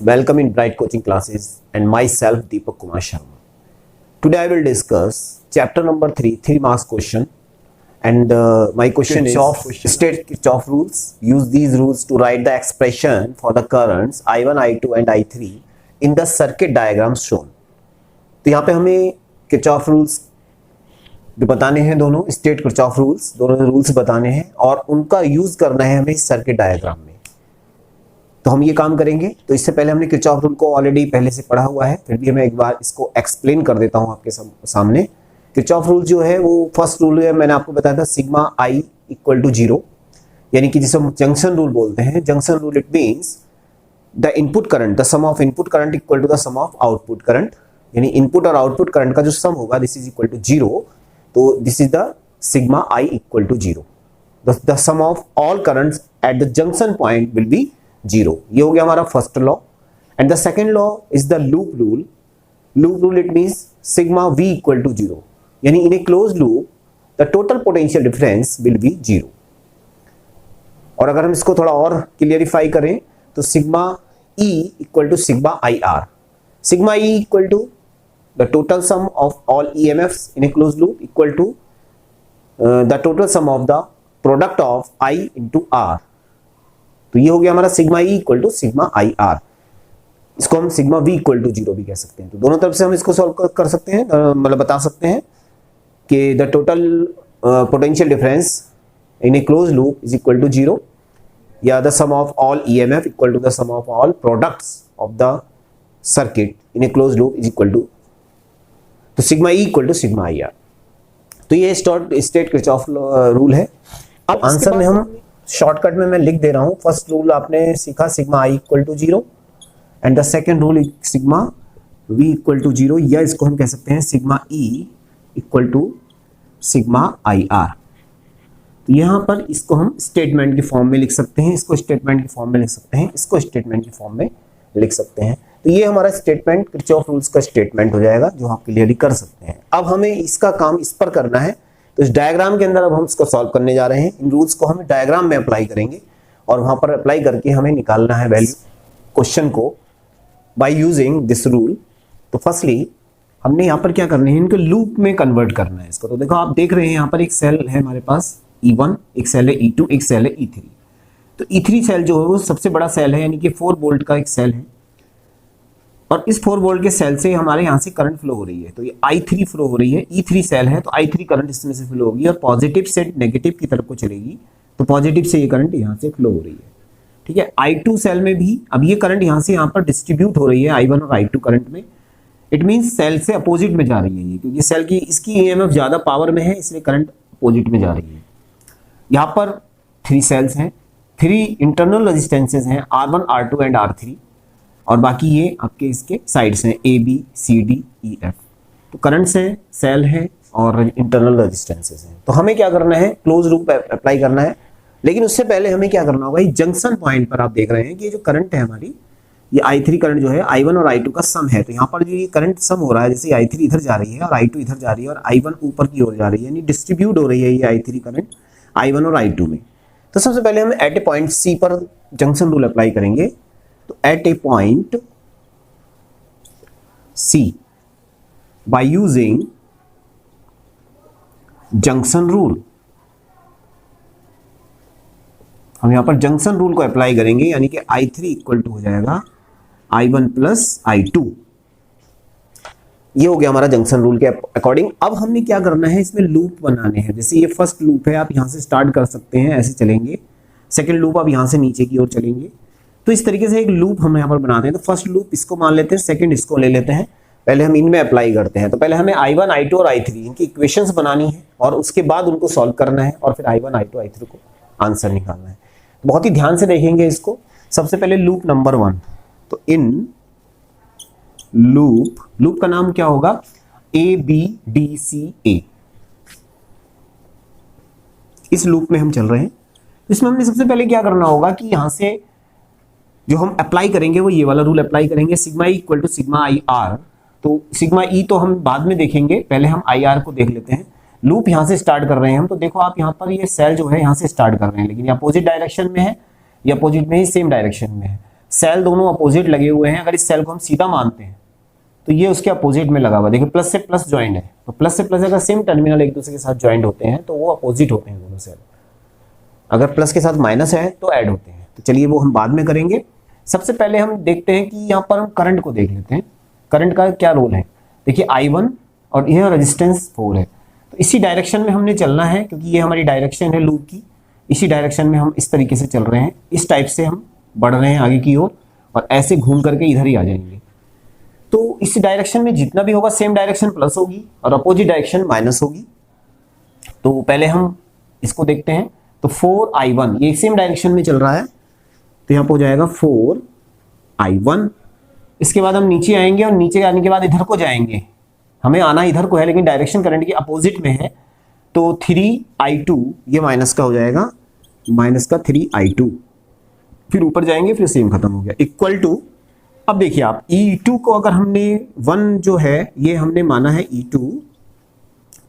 Welcome in Bright Coaching Classes and myself Deepak Kumar Sharma. Today I will discuss chapter number 3, 3 marks question, and my question is state Kirchhoff rules. Use these rules to write the expression for the currents I1, I2 and I3 in the circuit diagram shown. तो यहाँ पे हमें Kirchhoff rules बताने हैं, दोनों state Kirchhoff rules, दोनों rules बताने हैं और उनका यूज करना है हमें सर्किट डायग्राम में। तो हम ये काम करेंगे। तो इससे पहले हमने किरचॉफ रूल को ऑलरेडी पहले से पढ़ा हुआ है, फिर भी मैं एक बार इसको एक्सप्लेन कर देता हूं आपके सामने। किरचॉफ रूल जो है वो फर्स्ट रूल है, मैंने आपको बताया था सिग्मा आई इक्वल टू 0, यानी कि जिसे हम जंक्शन रूल बोलते हैं। Junction rule it means the input current, the sum of input current equal to the sum of output current, यानी इनपुट और आउटपुट करंट का जो सम होगा दिस इज इक्वल टू 0। तो this is the sigma I equal to 0। The sum of all currents at the junction point will be 0। ये हो गया हमारा first law. And the second law is the loop rule. Loop rule it means sigma v equal to 0, यानी in a close loop the total potential difference will be 0। और अगर हम इसको थोड़ा और क्लियरिफाई करें तो sigma e equal to sigma I R. Sigma e equal to the total sum of all EMFs in a close loop equal to the total sum of the product of I into R। तो ये हो गया हमारा sigma E equal to sigma I R. इसको हम sigma V equal to 0 भी कह सकते हैं। तो दोनों तरफ से हम इसको सॉल्व कर सकते हैं, मतलब बता सकते हैं कि the total potential difference in a close loop is equal to 0, या the sum of all EMF equal to the sum of all products of the circuit in a close loop is equal to, तो sigma E equal to sigma I R. तो ये state Kirchhoff rule है। अब answer में हम shortcut में मैं लिख दे रहा हूं। फर्स्ट रूल आपने सीखा sigma I equal to 0 and the second rule sigma V equal to 0, या इसको हम कह सकते हैं sigma E equal to sigma I R. तो यहां पर इसको हम स्टेटमेंट की फॉर्म में लिख सकते हैं, इसको स्टेटमेंट की फॉर्म में लिख सकते हैं, इसको स्टेटमेंट की फॉर्म में लिख सकते हैं। तो ये हमारा स्टेटमेंट किरचॉफ रूल्स का स्टेटमेंट हो जाएगा, जो आप क्लियरली कर सकते हैं। अब हमें इसका काम इस पर करना है, तो इस डायग्राम के अंदर अब हम इसको सॉल्व करने जा रहे हैं। इन रूल्स को हम डायग्राम में अप्लाई करेंगे और वहां पर अप्लाई करके हमें निकालना है वैल्यू क्वेश्चन को बाय यूजिंग दिस रूल। तो फर्स्टली हमने यहाँ पर क्या करना है, इनको लूप में कन्वर्ट करना है इसको। तो देखो आप देख रहे हैं यहाँ पर एक सेल है हमारे पास E1, एक सेल है E2, एक सेल है E3। तो E3 सेल जो है वो सबसे बड़ा सेल है, यानी कि 4 वोल्ट का एक सेल है, और इस 4 वोल्ट के सेल से हमारे यहाँ से करंट फ्लो हो रही है। तो ये I3 फ्लो हो रही है, E3 सेल है तो I3 करंट इसमें से फ्लो होगी और पॉजिटिव से नेगेटिव की तरफ को चलेगी, तो पॉजिटिव से ये करंट यहाँ से फ्लो हो रही है। ठीक है, I2 सेल में भी अब ये करंट यहाँ से यहाँ पर डिस्ट्रीब्यूट हो रही है I1 और I2 करंट में। इट मीन्स सेल से अपोजिट में जा रही है ये, क्योंकि सेल की इसकी EMF ज्यादा पावर में है, इसलिए करंट अपोजिट में जा रही है। यहाँ पर 3 सेल्स हैं, 3 इंटरनल रेजिस्टेंसेज हैं R1, R2 एंड R3, और बाकी ये आपके इसके साइड्स हैं A B C D E F। तो करंट्स हैं, सेल है और इंटरनल रेजिस्टेंसेस हैं। तो हमें क्या करना है, क्लोज लूप अप्लाई करना है। लेकिन उससे पहले हमें क्या करना होगा, ये जंक्शन पॉइंट पर आप देख रहे हैं कि ये जो करंट है हमारी, ये I3 करंट जो है I1 और I2 का सम है। तो यहाँ पर जो ये करंट सम हो रहा है, जैसे I3 इधर जा रही है और I2 इधर जा रही है और I1 ऊपर की ओर जा रही है, यानी डिस्ट्रीब्यूट हो रही है ये I3 करंट I1 और I2 में। तो सबसे पहले हम एट ए पॉइंट C पर जंक्शन रूल अप्लाई करेंगे। तो at a point C by using junction rule, हम यहां पर जंक्शन रूल को अप्लाई करेंगे, यानी कि I3 इक्वल टू हो जाएगा I1 प्लस I2। ये हो गया हमारा जंक्शन रूल के अकॉर्डिंग। अब हमने क्या करना है, इसमें लूप बनाने हैं। जैसे ये फर्स्ट लूप है, आप यहां से स्टार्ट कर सकते हैं, ऐसे चलेंगे। सेकंड लूप आप यहां से नीचे की ओर चलेंगे। तो इस तरीके से एक लूप हम यहाँ पर बनाते हैं। तो फर्स्ट लूप इसको मान लेते हैं, सेकंड इसको ले लेते हैं, पहले हम इनमें अप्लाई करते हैं। तो पहले हमें I1, I2 और I3 इनकी इक्वेशंस बनानी है और उसके बाद उनको सॉल्व करना है और फिर I1, I2, I3 को आंसर निकालना है। बहुत ही ध्यान से देखेंगे इसको। सबसे पहले लूप नंबर 1, तो इन लूप का नाम क्या होगा, ABDCA। इस लूप में हम चल रहे हैं। इसमें हमने सबसे पहले क्या करना होगा कि यहां से जो हम अप्लाई करेंगे वो ये वाला रूल अप्लाई करेंगे, sigma E equal to sigma I R. तो सिग्मा ई तो हम बाद में देखेंगे, पहले हम आई आर को देख लेते हैं। लूप यहाँ से स्टार्ट कर रहे हैं हम, तो देखो आप यहाँ पर ये सेल जो है यहाँ से स्टार्ट कर रहे हैं, लेकिन ये अपोजिट डायरेक्शन में है, ये अपोजिट में ही सेम डायरेक्शन में है। सेल दोनों अपोजिट लगे हुए हैं। अगर इस सेल को हम सीधा मानते हैं तो ये उसके अपोजिट में लगा हुआ, देखिए प्लस से प्लस ज्वाइंट है, तो प्लस से प्लस अगर सेम टर्मिनल एक दूसरे के साथ ज्वाइंट होते हैं तो वो अपोजिट होते हैं दोनों सेल। अगर प्लस के साथ माइनस है तो ऐड होते हैं। तो चलिए वो हम बाद में करेंगे। सबसे पहले हम देखते हैं कि यहाँ पर हम करंट को देख लेते हैं, करंट का क्या रोल है। देखिए I1 और यह रेजिस्टेंस 4 है, तो इसी डायरेक्शन में हमने चलना है, क्योंकि ये हमारी डायरेक्शन है लूप की। इसी डायरेक्शन में हम इस तरीके से चल रहे हैं, इस टाइप से हम बढ़ रहे हैं आगे की ओर, और ऐसे घूम करके इधर ही आ जाएंगे। तो इस डायरेक्शन में जितना भी होगा सेम डायरेक्शन प्लस होगी और अपोजिट डायरेक्शन माइनस होगी। तो पहले हम इसको देखते हैं। तो 4I1 ये सेम डायरेक्शन में चल रहा है, तो यहाँ पर हो जाएगा 4I1। इसके बाद हम नीचे आएंगे और नीचे आने के बाद इधर को जाएंगे, हमें आना इधर को है लेकिन डायरेक्शन करंट की अपोजिट में है। तो 3I2 ये माइनस का हो जाएगा, माइनस का 3I2, फिर ऊपर जाएंगे, फिर सेम खत्म हो गया, इक्वल टू। अब देखिए आप E2 को अगर हमने 1 जो है ये हमने माना है E2,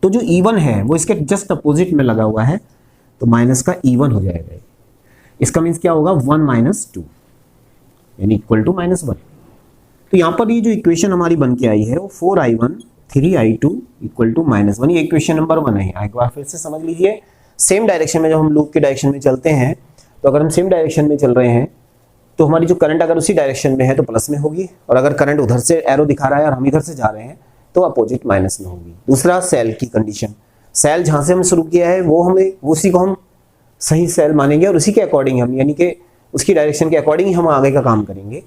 तो जो E1 है वो इसके जस्ट अपोजिट में लगा हुआ है, तो माइनस का E1 हो जाएगा। इसका मीन्स क्या होगा 1 माइनस 2 यानी इक्वल टू -1। तो यहाँ पर ये जो इक्वेशन हमारी बन के आई है वो 4I1 3I2 इक्वल टू -1, ये इक्वेशन नंबर 1 है। एक बार फिर से समझ लीजिए, सेम डायरेक्शन में जब हम लूप के डायरेक्शन में चलते हैं, तो अगर हम सेम डायरेक्शन में चल रहे हैं तो हमारी जो करंट अगर उसी डायरेक्शन में है तो प्लस में होगी, और अगर करंट उधर से एरो दिखा रहा है और हम इधर से जा रहे हैं तो अपोजिट माइनस में होगी। दूसरा सेल की कंडीशन, सेल जहाँ से हम शुरू किया है वो हमें उसी को हम सही सेल मानेंगे और उसी के अकॉर्डिंग हम, यानी कि उसकी डायरेक्शन के अकॉर्डिंग ही हम आगे का काम करेंगे।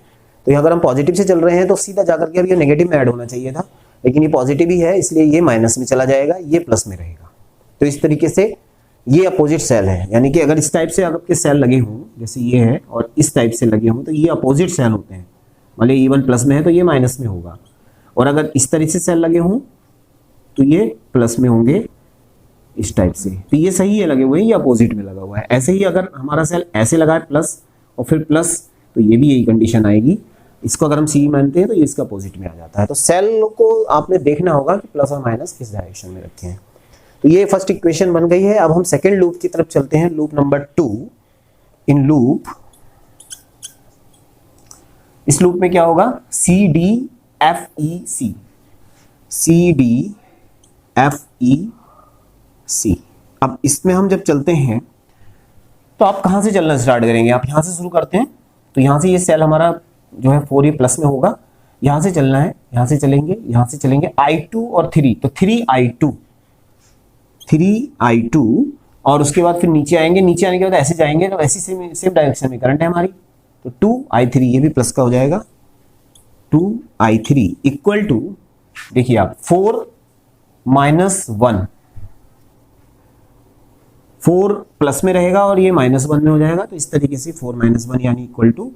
तो यहाँ अगर हम पॉजिटिव से चल रहे हैं तो सीधा जाकर के अब ये नेगेटिव में ऐड होना चाहिए था, लेकिन ये पॉजिटिव ही है इसलिए ये माइनस में चला जाएगा, ये प्लस में रहेगा। तो इस तरीके से ये अपोजिट सेल है, यानी कि अगर इस टाइप से आपके सेल लगे हों जैसे ये है और इस टाइप से लगे हों तो ये अपोजिट सेल होते हैं। मान लीजिए E1 प्लस में है तो ये माइनस में होगा, और अगर इस तरह से सेल लगे हों तो ये प्लस में होंगे इस टाइप से। तो ये सही है लगे हुए हैं, ये अपोजिट में लगा हुआ है। ऐसे ही अगर हमारा सेल ऐसे लगा है प्लस और फिर प्लस, तो ये भी यही कंडीशन आएगी। इसको अगर हम सी मानते हैं तो ये इसका अपोजिट में आ जाता है। तो सेल को आपने देखना होगा कि प्लस और माइनस किस डायरेक्शन में रखे हैं। तो ये फर्स्ट इक्वेशन बन गई है। अब हम सेकेंड लूप की तरफ चलते हैं, लूप नंबर 2। इन लूप, इस लूप में क्या होगा CDFEC, CDFEC। अब इसमें हम जब चलते हैं तो आप कहां से चलना स्टार्ट करेंगे, आप यहां से शुरू करते हैं, तो यहां से ये सेल हमारा जो है 4 ये प्लस में होगा, यहां से चलना है, यहां से चलेंगे, यहां से चलेंगे I2 और 3, तो 3I2 और उसके बाद फिर नीचे आएंगे, नीचे आने के बाद ऐसे जाएंगे तो ऐसी सेम डायरेक्शन में करंट है हमारी, तो 2I3 ये भी प्लस का हो जाएगा, 2I3 इक्वल टू, देखिए आप 4 -1, 4 प्लस में रहेगा और ये -1 में हो जाएगा, तो इस तरीके से 4 -1 यानी इक्वल टू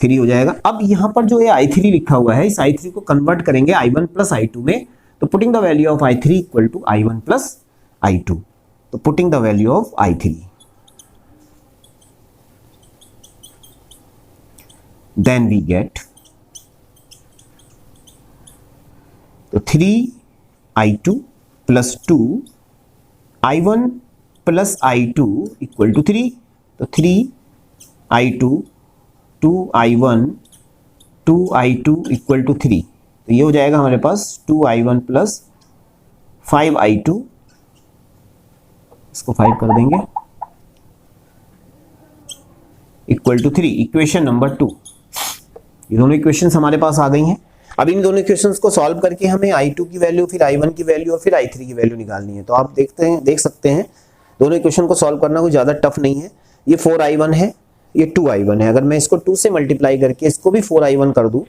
3 हो जाएगा। अब यहां पर जो ये I3 लिखा हुआ है, इस I3 को कन्वर्ट करेंगे I1 प्लस I2 में, तो putting the value of I3 equal to I1 plus I2, तो putting the value of I3, then we get, तो 3I2 plus 2 I1 plus I2 equal to 3, तो 3I2 2I1 2I2 equal to 3, तो ये हो जाएगा हमारे पास 2I1 प्लस 5I2, इसको 5 कर देंगे, इक्वल टू 3, इक्वेशन नंबर 2। ये दोनों इक्वेशंस हमारे पास आ गई हैं। अब इन दोनों इक्वेशंस को सॉल्व करके हमें I2 की वैल्यू, फिर I1 की वैल्यू और फिर I3 की वैल्यू निकालनी है। तो आप देख सकते हैं दोनों इक्वेशन को सॉल्व करना कोई ज़्यादा टफ नहीं है। ये 4I1 है, ये 2I1 है। अगर मैं इसको 2 से मल्टीप्लाई करके इसको भी 4I1 कर दूं,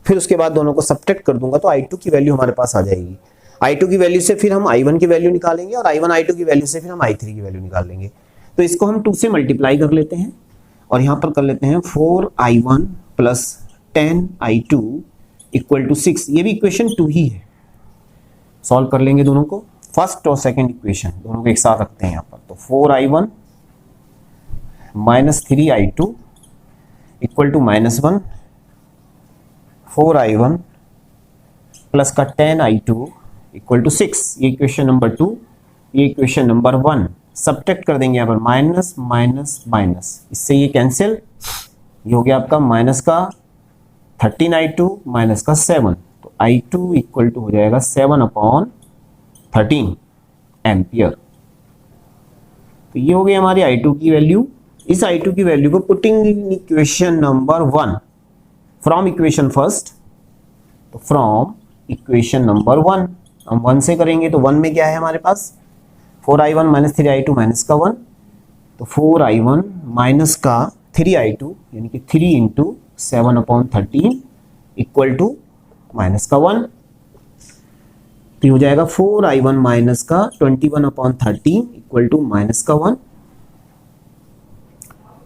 फिर उसके बाद दोनों को सब्ट्रैक्ट कर दूंगा, तो I2 की वैल्यू हमारे पास आ जाएगी। I2 की वैल्यू से फिर हम I1 की वैल्यू निकालेंगे और I1 I2 की वैल्यू से फिर हम I3 की वैल्यू निकालेंगे। तो इसको हम 2 से मल्टीप्लाई कर लेते हैं और यहाँ पर कर लेते हैं 4I1 plus 10I2 equal to 6। ये भी इक्वेशन 2 ही है। सॉल्व कर लेंगे दोनों को, फर्स्ट और सेकंड इक्वेशन दोनों को एक साथ रखते हैं यहाँ पर। तो 4I1 minus 3I2 equal to -1, 4i1 plus का 10i2 इक्वल टू 6। ये इक्वेशन नंबर 2, ये इक्वेशन नंबर 1। सब्ट्रैक्ट कर देंगे यहाँ पर माइनस माइनस माइनस, इससे ये कैंसिल, ये हो गया आपका माइनस का 13i2 माइनस का 7, तो i2 इक्वल टू हो जाएगा 7/13 एम्पियर। तो ये हो गई हमारी i2 की वैल्यू। इस i2 की वैल्यू को putting in equation number 1 from equation first, तो फ्रॉम इक्वेशन नंबर 1 हम 1 से करेंगे, तो 1 में क्या है हमारे पास 4i1 माइनस 3i2 माइनस का 1, तो 4i1 माइनस का 3i2 यानी कि 3 इंटू 7/13 इक्वल टू माइनस का 1, तो हो जाएगा 4i1 माइनस का 21/13 इक्वल टू माइनस का 1,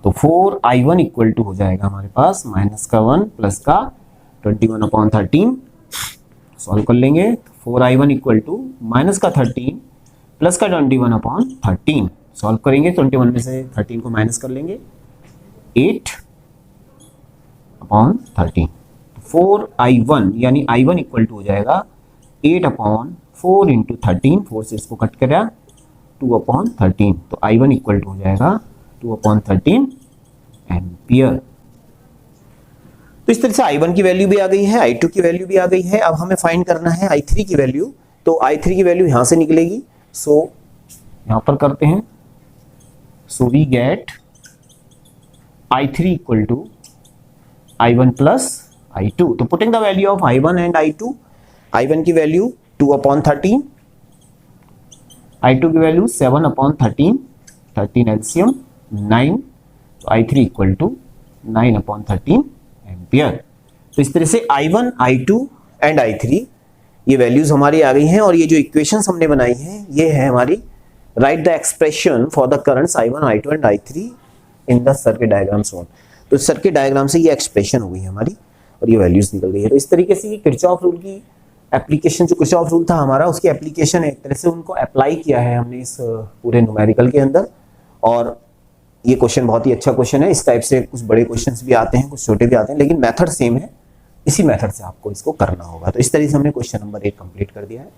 तो 4i1 इक्वल टू हो जाएगा हमारे पास माइनस का 1 प्लस का 21/13। सॉल्व कर लेंगे, 4i1 इक्वल टू माइनस का 13 प्लस का 21/13। सॉल्व करेंगे, 21 में से 13 को माइनस कर लेंगे, 8/13। 4i1 यानी i1 इक्वल टू हो जाएगा 8/4 इंटू 13, 4 से इसको कट करा 2/13, तो i1 इक्वल टू हो जाएगा 2/13 एम्पियर। तो इस तरह से i1 की वैल्यू भी आ गई है, i2 की वैल्यू भी आ गई है। अब हमें फाइंड करना है i3 की वैल्यू, तो i3 की वैल्यू यहां से निकलेगी, सो यहां पर करते हैं, so we get i3 equal to i1 plus i2। तो putting the value of i1 and i2, i1 की वैल्यू 2/13, i2 की वैल्यू 7/13, 13 एलसीएम 9, तो i3 इक्वल टू 9/13 एम्पियर। तो इस तरह से i1, i2 एंड i3 ये वैल्यूज हमारी आ गई हैं, और ये जो इक्वेशंस हमने बनाई हैं ये है हमारी right the expression for the currents i1, i2 and i3 in the circuit diagram shown. तो सर्किट डायग्राम से ये एक्सप्रेशन हो गई हमारी और ये वैल्यूज निकल गई है। तो इस तरीके से ये किरचॉफ रूल की एप्लीकेशन, जो किरचॉफ रूल था हमारा, उसकी एप्लीकेशन एक तरह से उनको अप्लाई किया है हमने इस पूरे न्यूमेरिकल के अंदर। और ये क्वेश्चन बहुत ही अच्छा क्वेश्चन है। इस टाइप से कुछ बड़े क्वेश्चंस भी आते हैं, कुछ छोटे भी आते हैं, लेकिन मेथड सेम है। इसी मेथड से आपको इसको करना होगा। तो इस तरीके से हमने क्वेश्चन नंबर 8 कंप्लीट कर दिया है।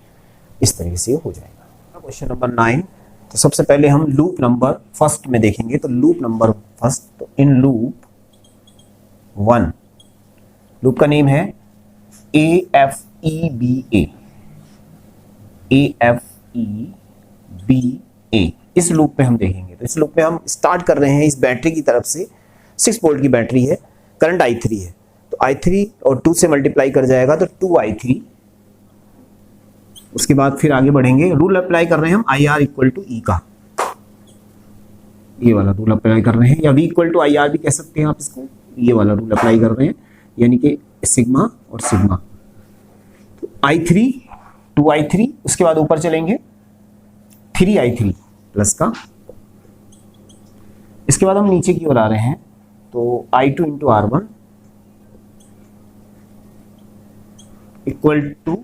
इस तरीके से हो जाएगा। क्वेश्चन नंबर 9, तो सबसे पहले हम लूप नंबर फर्स्ट में देखेंगे। तो लूप नंबर फर्स्ट, तो इन लूप 1, लूप का नेम है AFEBA, AFEBA। इस लूप में हम देखेंगे, तो इस लूप में हम स्टार्ट कर रहे हैं इस बैटरी की तरफ से। 6 वोल्ट की बैटरी है, करंट i3 है, तो i3 और 2 से मल्टीप्लाई कर जाएगा तो 2i3। उसके बाद फिर आगे बढ़ेंगे, रूल अप्लाई कर रहे हैं हम IR इक्वल टू E का, ये वाला रूल अप्लाई कर रहे हैं, या V इक्वल टू IR भी कह सकते हैं आप इसको। ये वाला रूल अप्लाई कर रहे हैं, यानी कि सिग्मा और सिग्मा। तो i3 2i3, उसके बाद ऊपर चलेंगे 3i3 प्लस का, इसके बाद हम नीचे की ओर आ रहे हैं, तो i2 into R1 equal to,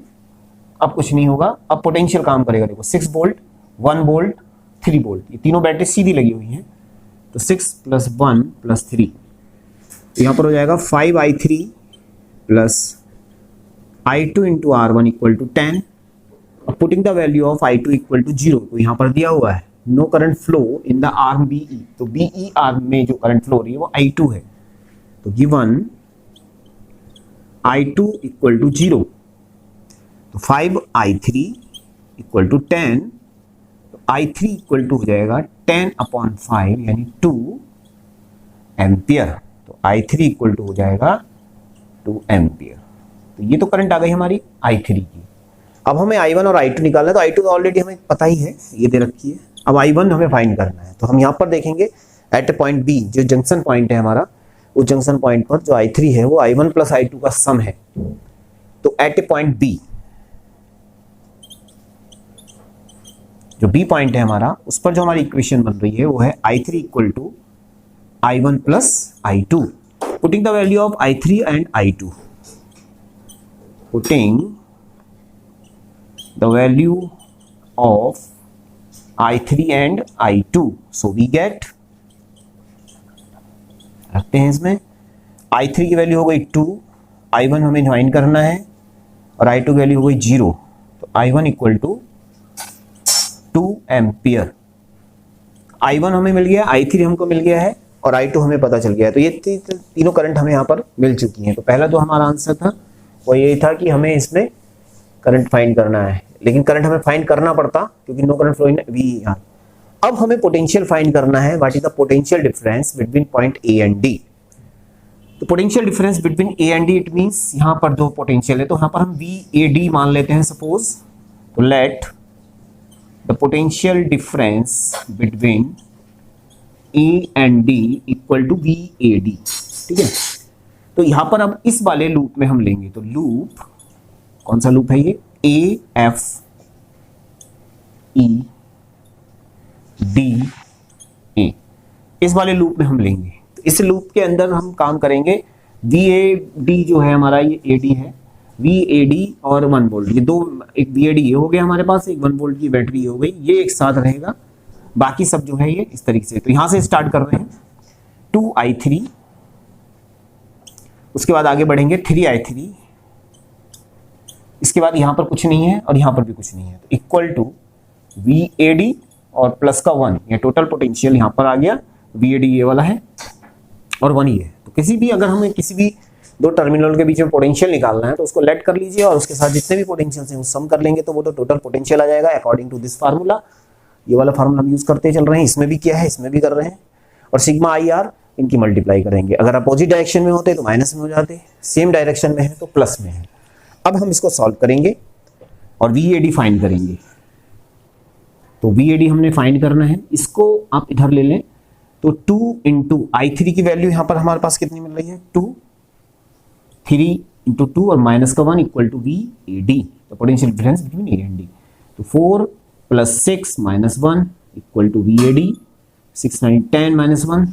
अब कुछ नहीं होगा, अब पोटेंशियल काम करेगा। देखो 6 वोल्ट, 1 वोल्ट, 3 वोल्ट, ये तीनों बैटरी सीधी लगी हुई हैं, तो 6 प्लस 1 प्लस 3, तो यहाँ पर हो जाएगा 5i3 plus i2 into R1 equal to 10। अब putting the value of i2 equal to 0, तो यहाँ पर दिया हुआ है no current flow in the arm BE, तो BE आर्म में जो करंट फ्लो रही है वो i2 है, तो गिवन i2 इक्वल टू 0, तो 5i3 इक्वल टू 10, तो i3 इक्वल टू हो जाएगा 10/5 यानी 2 एम्पियर, तो i3 इक्वल टू हो जाएगा 2 एम्पियर। तो ये तो करंट आ गई हमारी i3 की। अब हमें i1 और i2 निकालना है, तो i2 तो ऑलरेडी हमें पता ही है, ये दे रखी है। अब i1 हमें फाइंड करना है, तो हम यहाँ पर देखेंगे एट ए पॉइंट B, जो जंक्शन पॉइंट है हमारा, उस जंक्शन पॉइंट पर जो i3 है वो i1 प्लस i2 का सम है। तो एट ए पॉइंट B, जो B पॉइंट है हमारा, उस पर जो हमारी इक्वेशन बन रही है वो है i3 equal to i1 plus i2। Putting the value of i3 and i2, putting the value of i3 and i2, so we get, रखते हैं इसमें I3 की वैल्यू हो गई 2, I1 हमें फाइंड करना है और I2 की वैल्यू हो गई 0, तो I1 equal to 2 ampere. I1 हमें मिल गया, I3 हमको मिल गया है और I2 हमें पता चल गया है। तो ये तीनों करंट हमें यहाँ पर मिल चुकी हैं। तो पहला जो हमारा आंसर था वो यही था कि हमें इसमें करंट फाइंड करना है, लेकिन करंट हमें फाइंड करना पड़ता क्योंकि नो करंट फ्लोइंग वी। अब हमें पोटेंशियल फाइंड करना है, what is the potential difference between point A and D. तो potential difference between A and D, it means यहाँ पर दो पोटेंशियल है, तो यहाँ पर हम वी ए डी मान लेते हैं सपोज। तो let the potential difference between A and D equal to V A D, ठीक है। तो यहाँ पर अब इस वाले लूप में हम लेंगे, तो लूप कौन सा लूप है ये, A F E D A, इस वाले लूप में हम लेंगे। तो इस लूप के अंदर हम काम करेंगे, वी ए डी जो है हमारा ये ए डी है, वी ए डी और 1 वोल्ट, ये दो, एक वी ए डी ये हो गया हमारे पास, एक 1 वोल्ट की बैटरी हो गई, ये एक साथ रहेगा, बाकी सब जो है ये इस तरीके से। तो यहां से स्टार्ट कर रहे हैं 2i3, उसके बाद आगे बढ़ेंगे 3i3, इसके बाद यहां पर कुछ नहीं है और यहां पर भी कुछ नहीं है, तो equal to V A D और प्लस का 1, ये टोटल पोटेंशियल यहां पर आ गया। वी ए डी ये वाला है और 1 ये है। तो किसी भी, अगर हमें किसी भी दो टर्मिनल के बीच में पोटेंशियल निकालना है तो उसको लेट कर लीजिए और उसके साथ जितने भी पोटेंशियल हैं वो सम कर लेंगे, तो वो तो टोटल पोटेंशियल आ जाएगा अकॉर्डिंग टू दिस फार्मूला। ये वाला फार्मूला हम यूज करते चल रहे हैं, इसमें भी किया है, इसमें भी कर रहे हैं। और सिग्मा आई आर इनकी मल्टीप्लाई करेंगे, अगर अपोजिट डायरेक्शन में होते तो माइनस में हो जाते, सेम डायरेक्शन में है तो प्लस में है। अब हम इसको सॉल्व करेंगे और वी ए डी फाइंड करेंगे। तो वी ए डी हमने फाइंड करना है, इसको आप इधर ले लें, तो 2 इंटू I3 की वैल्यू यहां पर हमारे पास कितनी मिल रही है, 2, 3 इंटू 2 और माइनस का 1 equal to V A D, तो potential difference between A and D. तो 4 plus 6 minus 1 equal to V A D, 6 9 10 minus 1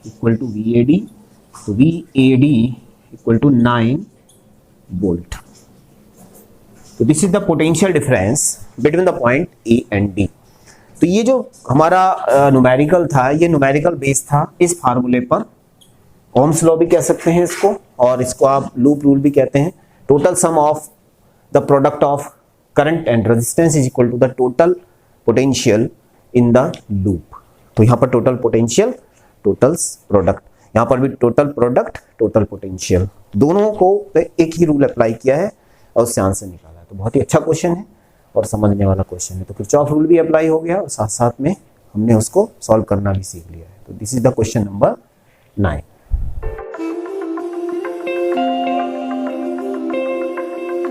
equal to V A D, तो V A D equal to 9 volt. तो this is the potential difference between the point A and D. तो ये जो हमारा numerical था, ये numerical base था इस फार्मूले पर, ओम्स लॉ भी कह सकते हैं इसको, और इसको आप लूप रूल भी कहते हैं। Total sum of the product of current and resistance is equal to the total potential in the loop. तो यहाँ पर टोटल पोटेंशियल, टोटल्स प्रोडक्ट, यहाँ पर भी टोटल प्रोडक्ट, टोटल पोटेंशियल, दोनों को एक ही रूल अप्लाई किया है और उससे आंसर निकाला है। तो बहुत ही अच्छा क्वेश्चन है और समझने वाला क्वेश्चन है। तो किरचॉफ रूल भी अप्लाई हो गया और साथ साथ में हमने उसको सॉल्व करना भी सीख लिया है। तो this is the question number 9।